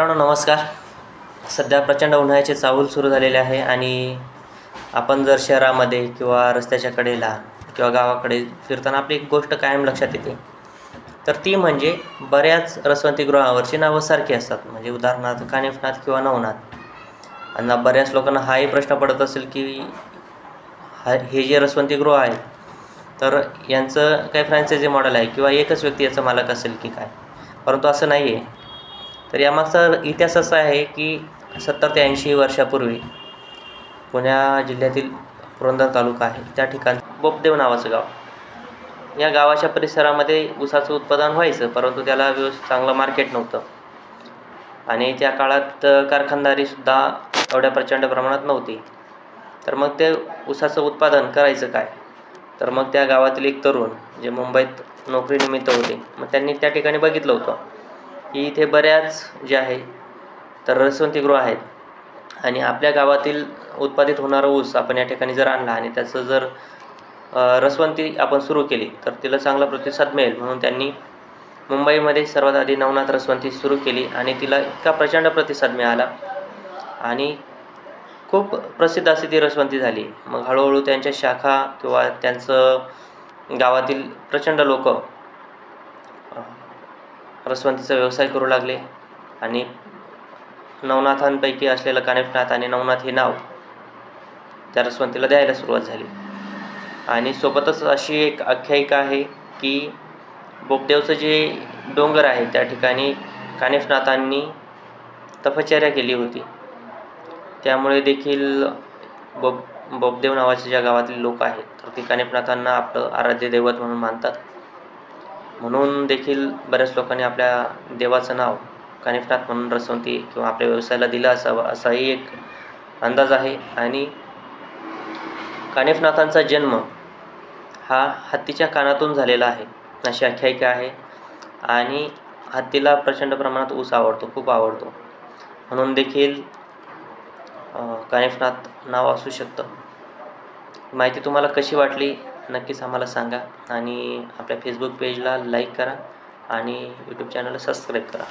मित्रांनो नमस्कार. सध्या प्रचंड उन्हाळ्याचे चाहूल सुरू झालेले आहे आणि आपण जर शहरामध्ये किंवा रस्त्याच्या कडेला किंवा गावाकडे फिरताना आपली एक गोष्ट कायम लक्षात येते, तर ती म्हणजे बऱ्याच रसवंतीगृहावरची नावं सारखी असतात. म्हणजे उदाहरणार्थ कानिफनाथ किंवा नवनाथ. आणि बऱ्याच लोकांना हाही प्रश्न पडत असेल की हे जे रसवंतीगृह आहे तर यांचं काही फ्रँचायझी मॉडेल आहे किंवा एकच व्यक्ती याचा मालक असेल की काय. परंतु असं नाही आहे. तर यामागचा इतिहास असा आहे की 70 ते 80 वर्षापूर्वी पुणे जिल्ह्यातील पुरंदर तालुका आहे त्या ठिकाणी बोपदेव नावाचं गाव. या गावाच्या परिसरामध्ये ऊसाचं उत्पादन व्हायचं, परंतु त्याला चांगलं मार्केट नव्हतं आणि त्या काळात कारखानदारीसुद्धा एवढ्या प्रचंड प्रमाणात नव्हती. तर मग ते ऊसाचं उत्पादन करायचं काय. तर मग त्या गावातील एक तरुण जे मुंबईत नोकरीनिमित्त होते, मग त्यांनी त्या ठिकाणी बघितलं होतं की इथे बऱ्याच जे आहे तर रसवंतीगृह आहेत आणि आपल्या गावातील उत्पादित होणारा ऊस आपण या ठिकाणी जर आणला आणि त्याचं जर रसवंती आपण सुरू केली तर तिला चांगला प्रतिसाद मिळेल. म्हणून त्यांनी मुंबईमध्ये सर्वात आधी नवनाथ रसवंती सुरू केली आणि तिला इतका प्रचंड प्रतिसाद मिळाला आणि खूप प्रसिद्ध अशी ती रसवंती झाली. मग हळूहळू त्यांच्या शाखा किंवा त्यांचं गावातील प्रचंड लोक रसवंतीचा व्यवसाय करू लागले आणि नवनाथांपैकी असलेलं कानिफनाथ आणि नवनाथ हे नाव त्या रसवंतीला द्यायला सुरुवात झाली. आणि सोबतच अशी एक आख्यायिका आहे की बोपदेवचं जे डोंगर आहे त्या ठिकाणी कानिफनाथांनी तपश्चर्या केली होती. त्यामुळे देखील बोपदेव नावाच्या ज्या गावातील लोक आहेत तर ते कानिफनाथांना आपलं आराध्य दैवत म्हणून मानतात. म्हणून देखील बऱ्याच लोकांनी आपल्या देवाचं नाव कानिफनाथ म्हणून रसवंती किंवा आपल्या व्यवसायाला दिलं असावं असाही एक अंदाज आहे. आणि कानिफनाथांचा जन्म हा हत्तीच्या कानातून झालेला आहे अशी आख्यायिका आहे. आणि हत्तीला प्रचंड प्रमाणात ऊस आवडतो, खूप आवडतो, म्हणून देखील कानिफनाथ नाव असू शकतं. माहिती तुम्हाला कशी वाटली नक्कीच आम्हाला सांगा आणि आपल्या फेसबुक पेजला लाईक करा आणि यूट्यूब चॅनलला सबस्क्राईब करा.